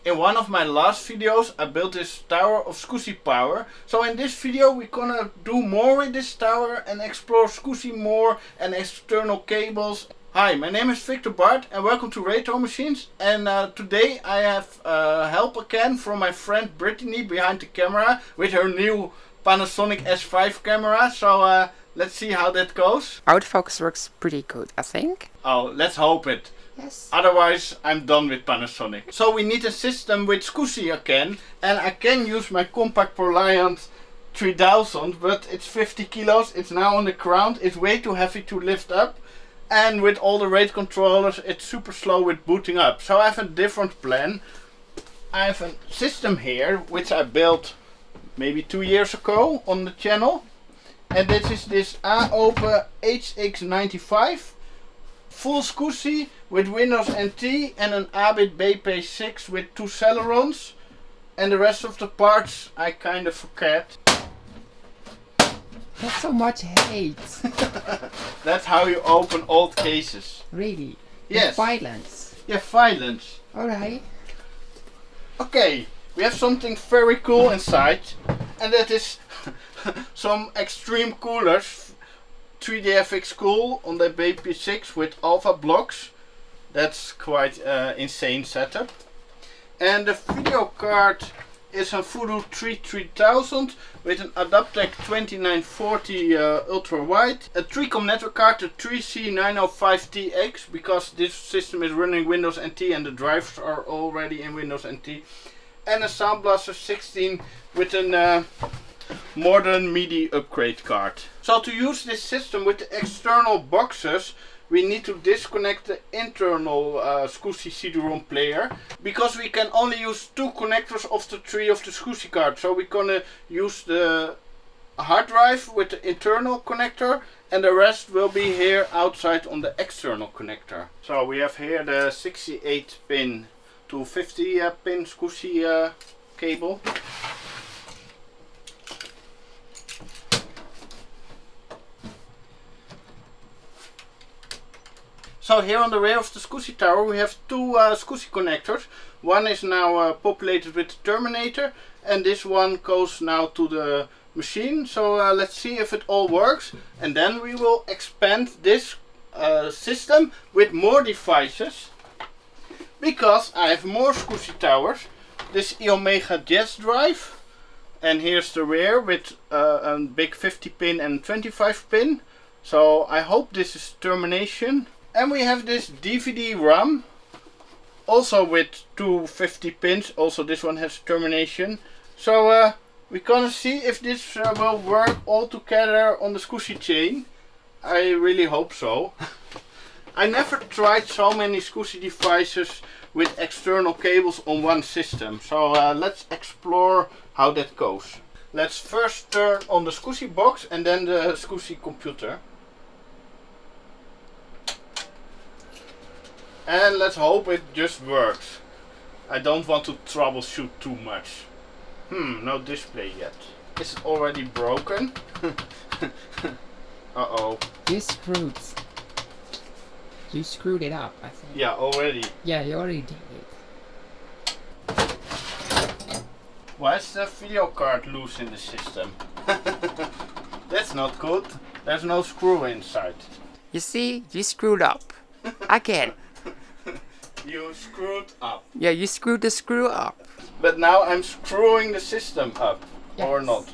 In one of my last videos I built this Tower of SCSI POWER. So in this video we're gonna do more with this tower and explore SCSI more and external cables. Hi, my name is Victor Bart and welcome to Retro Machines. And today I have help again from my friend Brittany behind the camera with her new Panasonic S5 camera. So let's see how that goes. Autofocus works pretty good, I think. Oh, let's hope it. Yes. Otherwise I'm done with Panasonic. So we need a system with SCSI again, and I can use my compact Reliant 3000, but it's 50 kilos, it's now on the ground, it's way too heavy to lift up, and with all the rate controllers it's super slow with booting up. So I have a different plan. I have a system here which I built maybe 2 years ago on the channel, and this is this AOPE HX95 full SCSI with Windows NT and an ABIT BP6 with 2 Celerons, and the rest of the parts I kind of forget. That's so much hate. That's how you open old cases. Really? Yes. Violence. Yeah, violence. Alright. Okay, we have something very cool inside, and that is some extreme coolers. 3DFX cool on the BP6 with alpha blocks. That's quite insane setup. And the video card is a Voodoo 3000 with an Adaptec 2940 ultra wide, a 3-com network card, the 3C905TX, because this system is running Windows NT and the drivers are already in Windows NT, and a Sound Blaster 16 with an modern MIDI upgrade card. So to use this system with the external boxes, we need to disconnect the internal SCSI CD-ROM player, because we can only use 2 connectors of the 3 of the SCSI card. So we're gonna use the hard drive with the internal connector, and the rest will be here outside on the external connector. So we have here the 68 pin to 50 pin SCSI cable. So here on the rear of the SCSI tower we have 2 SCSI connectors. One is now populated with the terminator, and this one goes now to the machine. So let's see if it all works, and then we will expand this system with more devices, because I have more SCSI towers. This iomega jazz drive, and here's the rear with a big 50 pin and 25 pin. So I hope this is termination. And we have this DVD RAM, also with 2 50 pins, also this one has termination. So we're gonna see if this will work all together on the SCSI chain. I really hope so. I never tried so many SCSI devices with external cables on one system. So let's explore how that goes. Let's first turn on the SCSI box and then the SCSI computer. And let's hope it just works. I don't want to troubleshoot too much. No display yet. Is it already broken? Uh-oh. You screwed it up, I think. Yeah, already. Yeah, you already did it. Why is the video card loose in the system? That's not good. There's no screw inside. You see, you screwed up. Again. You screwed up. Yeah, you screwed the screw up. But now I'm screwing the system up. Yes. Or not.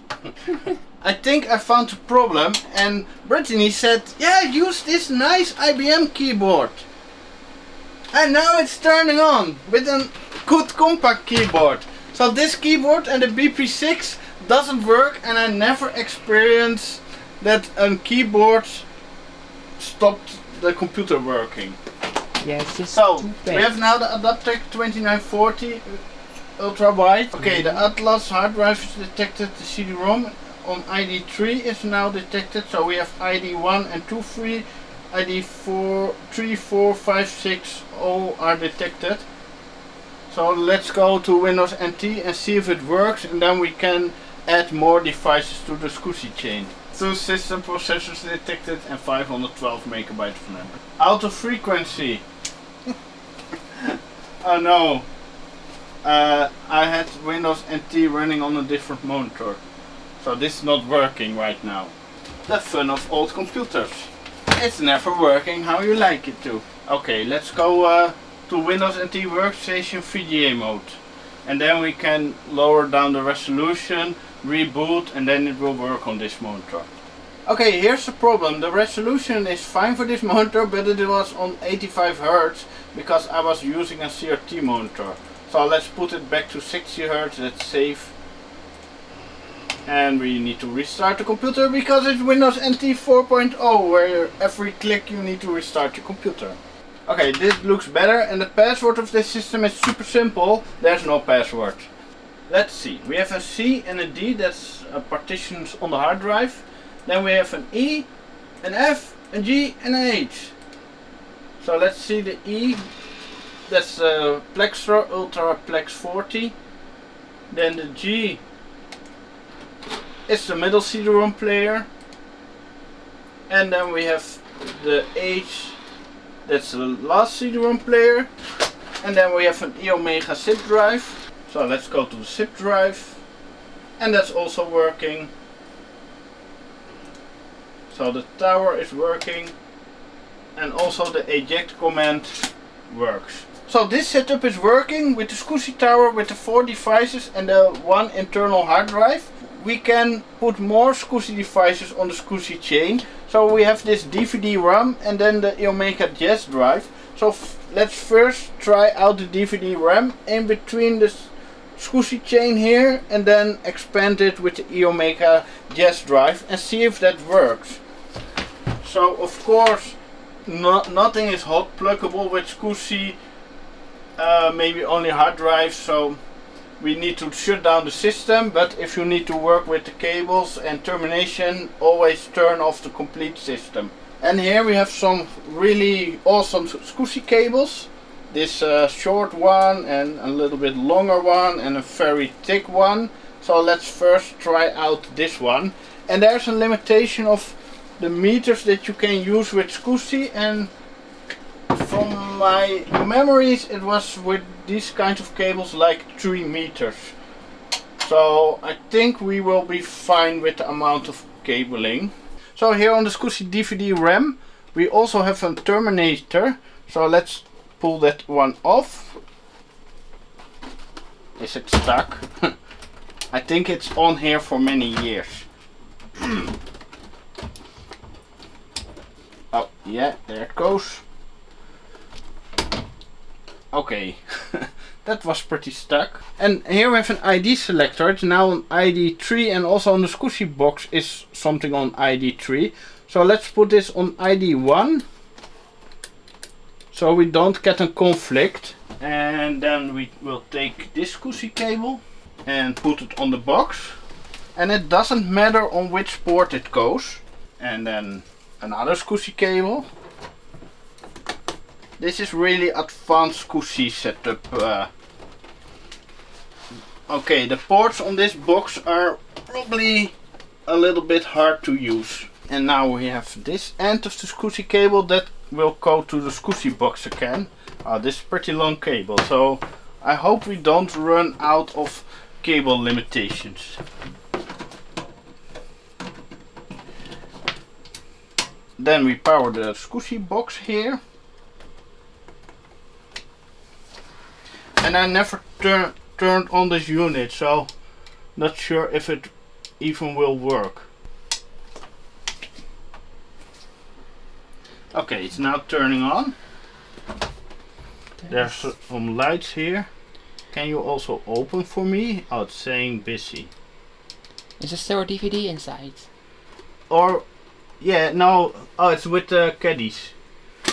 I think I found a problem, and Brittany said, yeah, use this nice IBM keyboard. And now it's turning on with a good compact keyboard. So this keyboard and the BP6 doesn't work, and I never experienced that a keyboard stopped the computer working. Yeah, it's just so too we have now the Adaptec 2940 ultra wide. Okay, the Atlas hard drive is detected. The CD-ROM on ID 3 is now detected. So we have ID 1 and 2 free. ID 4, 3, 4, 5, 6 all are detected. So let's go to Windows NT and see if it works, and then we can add more devices to the SCSI chain. 2 system processors detected and 512 megabytes of memory. Out of frequency. Oh no. I had Windows NT running on a different monitor. So this is not working right now. The fun of old computers. It's never working how you like it to. Okay, let's go to Windows NT Workstation VGA mode. And then we can lower down the resolution, reboot, and then it will work on this monitor. Okay, here's the problem. The resolution is fine for this monitor, but it was on 85 Hz because I was using a CRT monitor. So let's put it back to 60 Hz, that's safe. And we need to restart the computer because it's Windows NT 4.0, where every click you need to restart your computer. Okay, this looks better, and the password of this system is super simple. There's no password. Let's see. We have a C and a D, that's partitions on the hard drive. Then we have an E, an F, a G and an H. So let's see the E. That's Plextra Ultra Plex 40. Then the G is the middle CD-ROM player. And then we have the H. That's the last CD-ROM player. And then we have an iomega zip drive. So let's go to the zip drive. And that's also working. So the tower is working. And also the eject command works. So this setup is working with the SCSI tower with the 4 devices and the 1 internal hard drive. We can put more SCSI devices on the SCSI chain. So we have this DVD RAM and then the iomega Jazz drive. So let's first try out the DVD RAM in between the SCSI chain here and then expand it with the iomega Jazz drive and see if that works. So of course nothing is hot pluggable with SCSI, maybe only hard drives, so we need to shut down the system. But if you need to work with the cables and termination, always turn off the complete system. And here we have some really awesome SCSI cables. This short one and a little bit longer one and a very thick one. So let's first try out this one. And there's a limitation of the meters that you can use with SCSI, and from my memories it was with these kinds of cables like 3 meters. So I think we will be fine with the amount of cabling. So here on the SCSI DVD RAM we also have a terminator. So let's pull that one off. Is it stuck? I think it's on here for many years. Oh yeah, there it goes. Okay, that was pretty stuck. And here we have an ID selector. It's now on ID 3, and also on the SCSI box is something on ID 3. So let's put this on ID 1. So we don't get a conflict. And then we will take this SCSI cable and put it on the box. And it doesn't matter on which port it goes. And then another SCSI cable. This is really advanced SCSI setup. Okay, the ports on this box are probably a little bit hard to use. And now we have this end of the SCSI cable that will go to the SCSI box again. This is pretty long cable, so I hope we don't run out of cable limitations. Then we power the SCSI box here. And I never turned on this unit, so not sure if it even will work. Okay, it's now turning on. There's some lights here. Can you also open for me? Oh, it's saying busy. Is there still a DVD inside? Or, yeah, no, oh, it's with the caddies.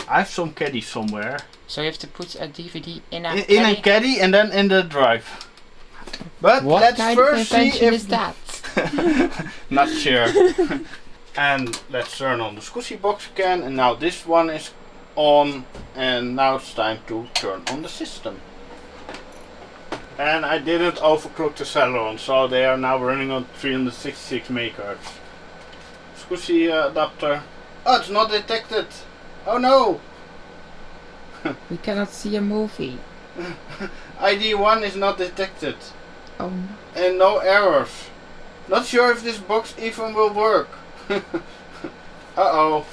I have some caddies somewhere. So you have to put a DVD in a in a caddy and then in the drive. But what let's kind first of invention see if is that? Not sure. And let's turn on the SCSI box again, and now this one is on, and now it's time to turn on the system. And I didn't overclock the Celeron, so they are now running on 366 MHz. SCSI adapter. Oh, it's not detected. Oh no! We cannot see a movie. ID 1 is not detected. Oh. And no errors. Not sure if this box even will work. Uh-oh.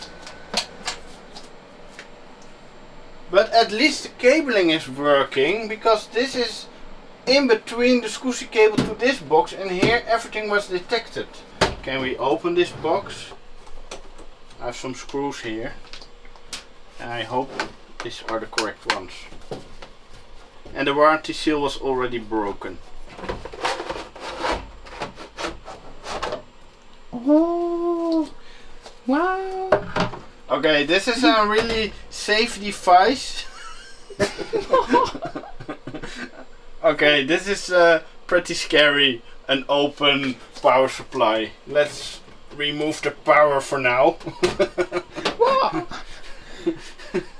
But at least the cabling is working, because this is in between the SCSI cable to this box, and here everything was detected. Can we open this box? I have some screws here. And I hope these are the correct ones. And the warranty seal was already broken. Oh, wow. Okay, this is a really safe device. Okay, this is pretty scary. An open power supply. Let's remove the power for now. What?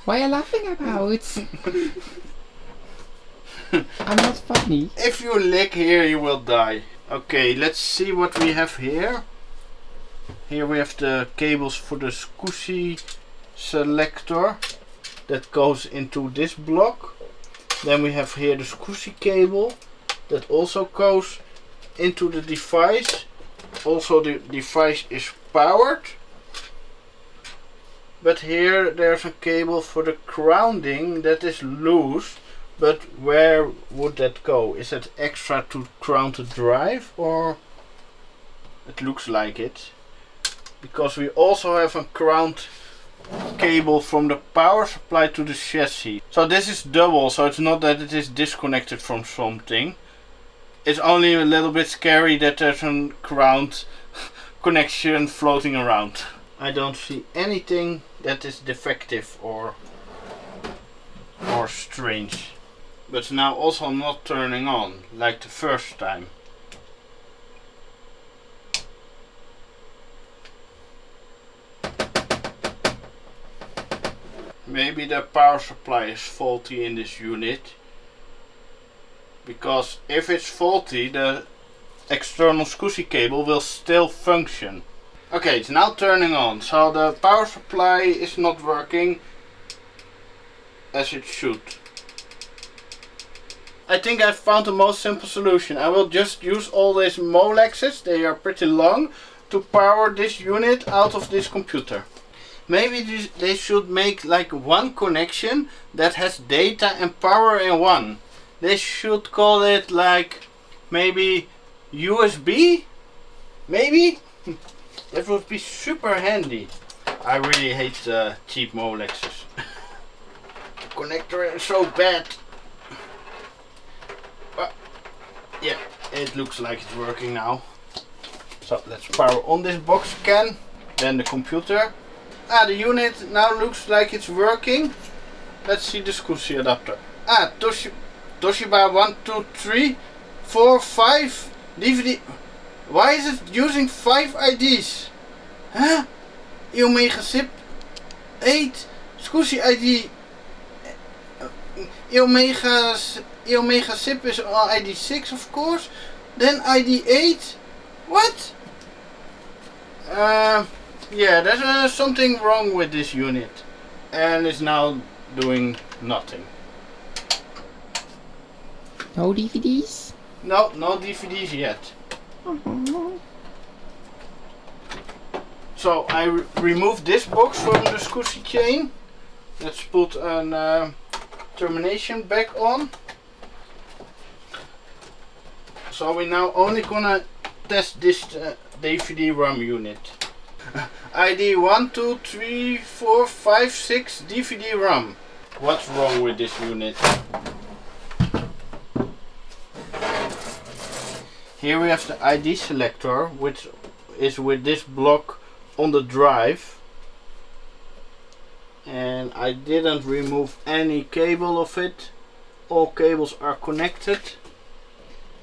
What are you laughing about? I'm not funny. If you lick here, you will die. Okay, let's see what we have here. Here we have the cables for the SCSI selector that goes into this block. Then we have here the SCSI cable that also goes into the device. Also the device is powered. But here there's a cable for the grounding that is loose. But where would that go? Is that extra to ground the drive, or it looks like it? Because we also have a ground cable from the power supply to the chassis. So this is double, so it's not that it is disconnected from something. It's only a little bit scary that there's a ground connection floating around. I don't see anything that is defective or strange. But now also not turning on like the first time. Maybe the power supply is faulty in this unit. Because if it's faulty, the external SCSI cable will still function. Okay, it's now turning on. So the power supply is not working as it should. I think I found the most simple solution. I will just use all these Molexes, they are pretty long, to power this unit out of this computer. Maybe they should make like one connection that has data and power in one. They should call it like maybe USB? Maybe? That would be super handy. I really hate cheap Molexes. The connector is so bad. Yeah, it looks like it's working now. So let's power on this box again. Then the computer. The unit now looks like it's working. Let's see the SCSI adapter. Toshiba 1, 2, 3, 4, 5 DVD. Why is it using 5 IDs? Huh? iomega SIP 8, SCSI ID. iomega SIP is ID 6, of course. Then ID 8. What? Yeah, there's something wrong with this unit. And it's now doing nothing. No DVDs? No, no DVDs yet. So I removed this box from the SCSI chain. Let's put a termination back on. So we're now only gonna test this DVD RAM unit. ID 1, 2, 3, 4, 5, 6 DVD RAM. What's wrong with this unit? Here we have the ID selector, which is with this block on the drive. And I didn't remove any cable of it. All cables are connected.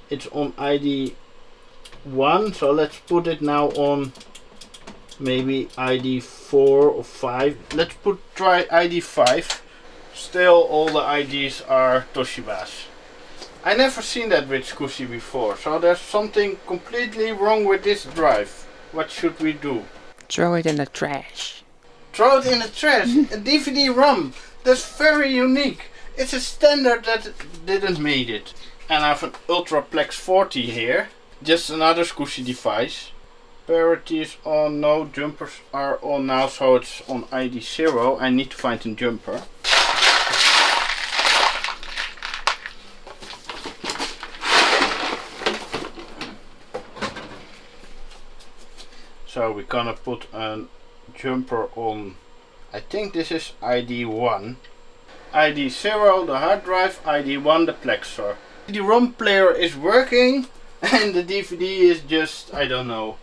It's on ID 1, so let's put it now on maybe ID 4 or 5. Let's try ID 5. Still all the IDs are Toshibas. I never seen that with SCSI before, so there's something completely wrong with this drive. What should we do? Throw it in the trash. Throw it in the trash. A DVD ROM. That's very unique. It's a standard that didn't made it. And I have an Ultraplex 40 here. Just another SCSI device. Parity is on, no jumpers are on now, so it's on ID 0. I need to find a jumper. So we're gonna put a jumper on, I think this is ID 1. ID 0 the hard drive, ID 1 the plexor. The ROM player is working and the DVD is just, I don't know.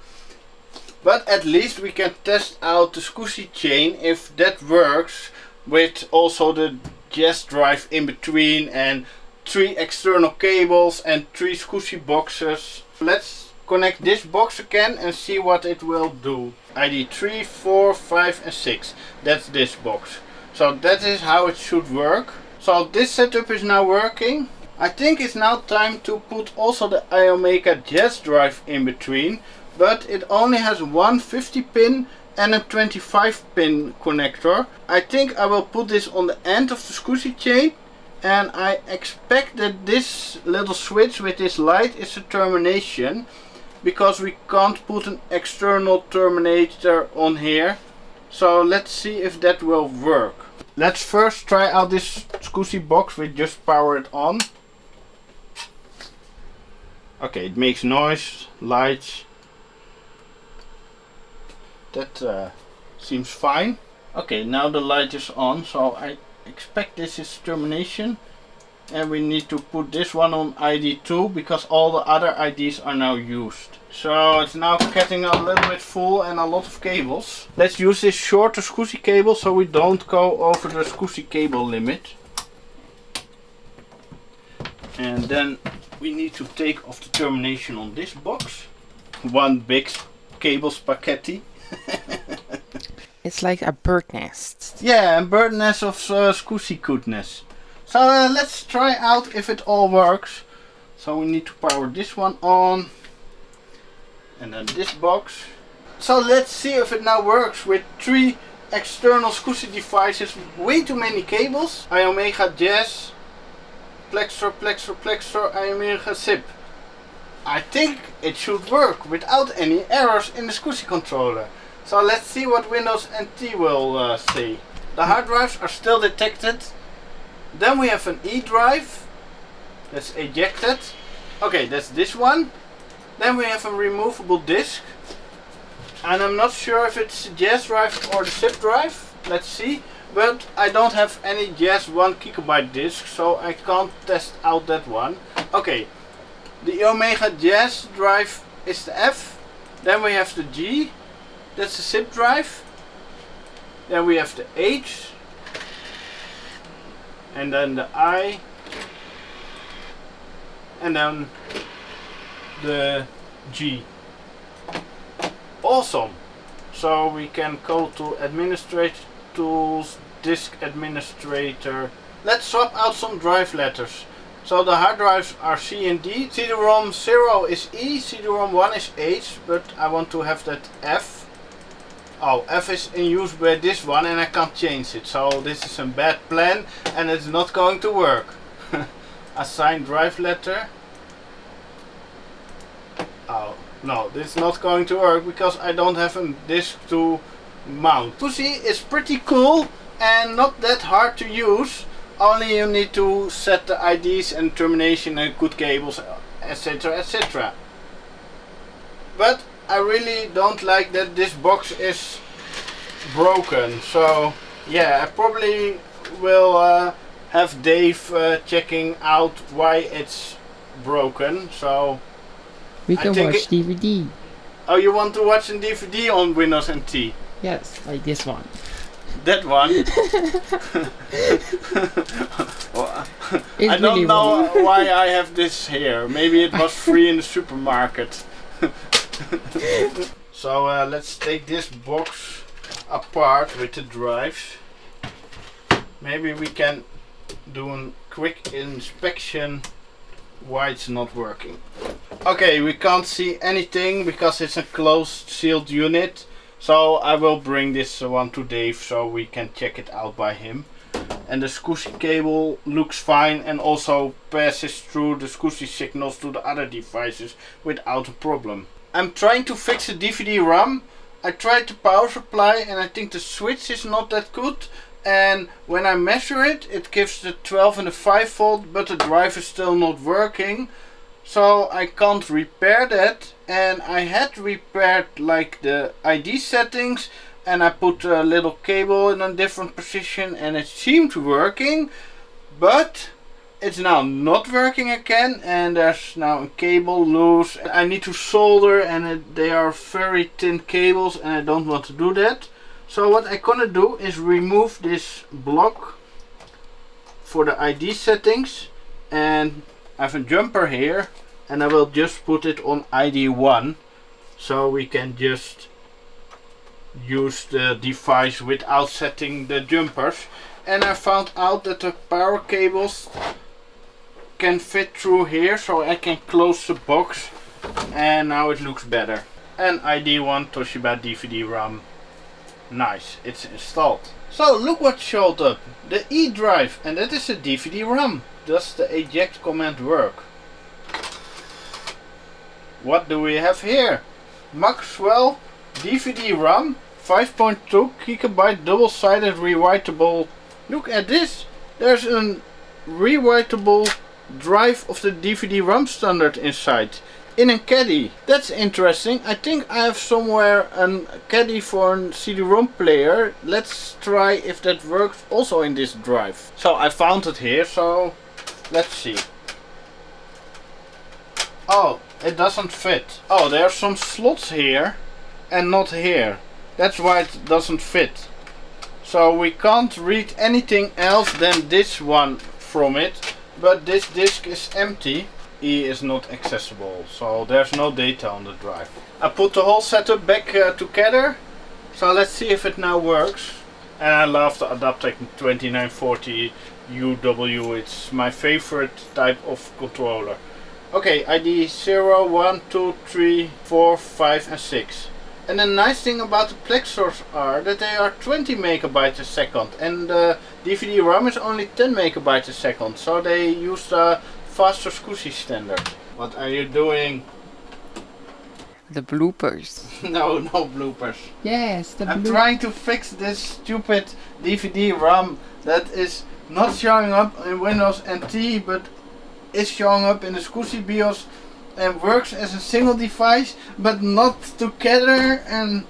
But at least we can test out the SCSI chain if that works with also the JAS drive in between and 3 external cables and 3 SCSI boxes. Let's connect this box again and see what it will do. ID 3, 4, 5 and 6. That's this box. So that is how it should work. So this setup is now working. I think it's now time to put also the iomega JAS drive in between. But it only has one 50 pin and a 25 pin connector. I think I will put this on the end of the SCSI chain. And I expect that this little switch with this light is a termination. Because we can't put an external terminator on here. So let's see if that will work. Let's first try out this SCSI box with just power it on. Okay, it makes noise, lights. That seems fine. Okay, now the light is on, so I expect this is termination. And we need to put this one on ID 2 because all the other IDs are now used. So it's now getting a little bit full and a lot of cables. Let's use this shorter SCSI cable so we don't go over the SCSI cable limit. And then we need to take off the termination on this box. One big cable spaghetti. It's like a bird nest. Yeah, a bird nest of SCSI goodness. So let's try out if it all works. So we need to power this one on. And then this box. So let's see if it now works with 3 external SCSI devices. Way too many cables. iomega JAS, plexor, plexor, plexor, iomega zip. I think it should work without any errors in the SCSI controller. So let's see what Windows NT will say. The hard drives are still detected. Then we have an E drive. That's ejected. Okay, that's this one. Then we have a removable disk. And I'm not sure if it's the JAS drive or the zip drive. Let's see. But I don't have any JAS 1 GB disk, so I can't test out that one. Okay, the iomega JAS drive is the F. Then we have the G. That's the zip drive. Then we have the H. And then the I. And then the G. Awesome. So we can go to Administrator Tools, Disk Administrator. Let's swap out some drive letters. So the hard drives are C and D. CD-ROM 0 is E, CD-ROM 1 is H, but I want to have that F. Oh, F is in use by this one and I can't change it. So this is a bad plan and it's not going to work. Assign drive letter. Oh, no, this is not going to work because I don't have a disk to mount. SCSI is pretty cool and not that hard to use. Only you need to set the IDs and termination and good cables, etc, etc. But I really don't like that this box is broken. So yeah, I probably will have Dave checking out why it's broken. So We can watch DVD. Oh, you want to watch a DVD on Windows NT? Yes, like this one. That one? Well, I don't really know why I have this here. Maybe it was free in the supermarket. So let's take this box apart with the drives. Maybe we can do a quick inspection why it's not working. Okay, we can't see anything because it's a closed sealed unit. So I will bring this one to Dave so we can check it out by him. and the SCSI cable looks fine and also passes through the SCSI signals to the other devices without a problem. I'm trying to fix the DVD-ROM. I tried the power supply and I think the switch is not that good, and when I measure it, it gives the 12 and the 5 volt, but the drive is still not working. So I can't repair that, and I had repaired like the ID settings, and I put a little cable in a different position and it seemed working, but it's now not working again, and there's now a cable loose. I need to solder, and they are very thin cables and I don't want to do that. So what I'm gonna do is remove this block for the ID settings, and I have a jumper here, and I will just put it on ID 1 so we can just use the device without setting the jumpers. And I found out that the power cables can fit through here, so I can close the box, and now it looks better. And ID 1 Toshiba DVD-ROM. Nice, it's installed. So look what showed up, the E drive, and that is a DVD-ROM. Does the eject command work? What do we have here? Maxwell DVD-ROM, 5.2 GB double-sided rewritable. Look at this, there's a rewritable drive of the DVD-ROM standard inside, in a caddy. That's interesting. I think I have somewhere a caddy for a CD-ROM player. Let's try if that works also in this drive. So I found it here, so let's see. Oh, it doesn't fit. Oh, there are some slots here and not here. That's why it doesn't fit. So we can't read anything else than this one from it, but this disk is empty. E is not accessible, so there's no data on the drive. I put the whole setup back together, so let's see if it now works. And I love the Adaptec 2940 UW, it's my favorite type of controller. Okay, ID 0, 1, 2, 3, 4, 5 and 6. And the nice thing about the Plexors are that they are 20 megabytes a second, and the DVD-ROM is only 10 megabytes a second, so they use the faster SCSI standard. What are you doing? The bloopers. No bloopers. Yes, the I'm blue. trying to fix this stupid DVD-ROM that is not showing up in Windows NT, but is showing up in the SCSI BIOS and works as a single device, but not together, and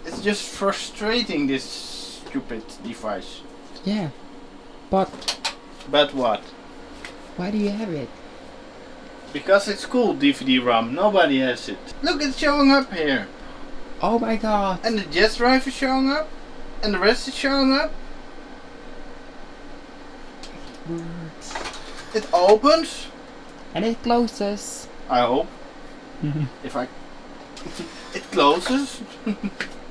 it's just frustrating, this stupid device. Yeah, but But what? why do you have it? Because it's cool, DVD-ROM, nobody has it. Look, it's showing up here. Oh my god. And the Jazz drive is showing up, and the rest is showing up. Works. It opens, And it closes. I hope. If I... it closes.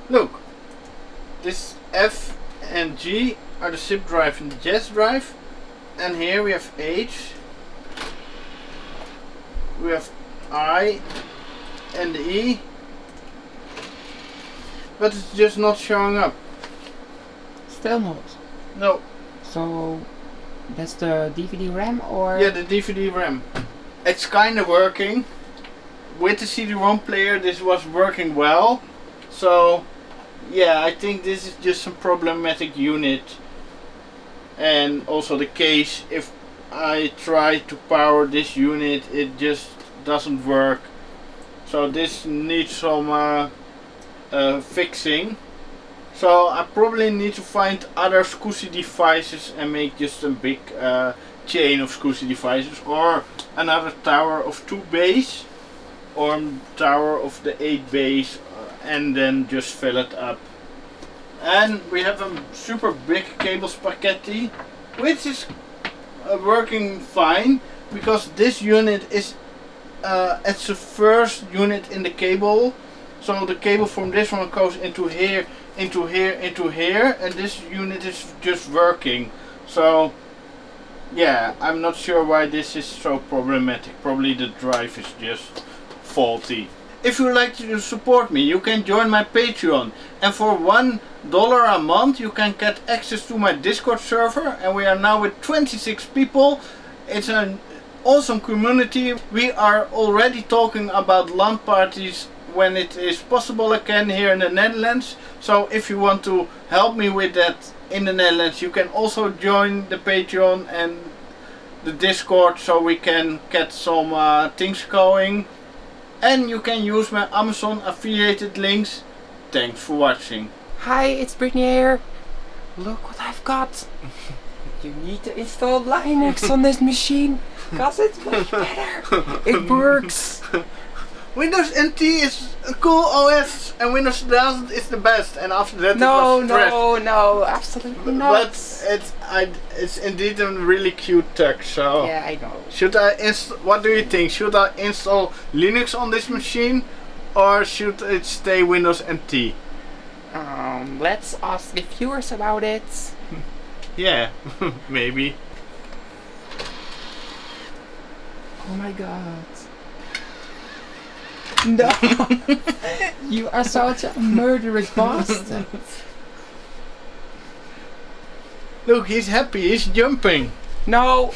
Look, this F and G are the zip drive and the Jazz drive, and here we have H, we have I and the E, but it's just not showing up. Still not. No. So that's the DVD-RAM or? Yeah, the DVD-RAM. It's kind of working. With the CD-ROM player this was working well. So yeah, I think this is just some problematic unit. And also the case, if I try to power this unit it just doesn't work. So this needs some fixing. So I probably need to find other SCSI devices and make just a big chain of SCSI devices, or another tower of 2 bays, or tower of the 8 bays, and then just fill it up. And we have a super big cable spaghetti, which is working fine, because this unit is it's the first unit in the cable. So the cable from this one goes into here, into here, into here, and this unit is just working. So yeah, I'm not sure why this is so problematic. Probably the drive is just faulty. if you like to support me, you can join my Patreon, and for $1 a month you can get access to my Discord server, and we are now with 26 people. It's an awesome community. We are already talking about LAN parties when it is possible again here in the Netherlands. So if you want to help me with that in the Netherlands, you can also join the Patreon and the Discord, so we can get some things going. And you can use my Amazon affiliated links. Thanks for watching. Hi, it's Brittany here. Look what I've got. You need to install Linux on this machine, cause it's much better. It works. Windows NT is a cool OS, and Windows 1000 is the best. And after that, it was trash. No, absolutely not. But it's indeed a really cute tech. So yeah, I know. Should I what do you think? Should I install Linux on this machine, or should it stay Windows NT? Let's ask the viewers about it. Yeah, maybe. Oh my god. No! You are such a murderous bastard. Look, he's happy, he's jumping. No!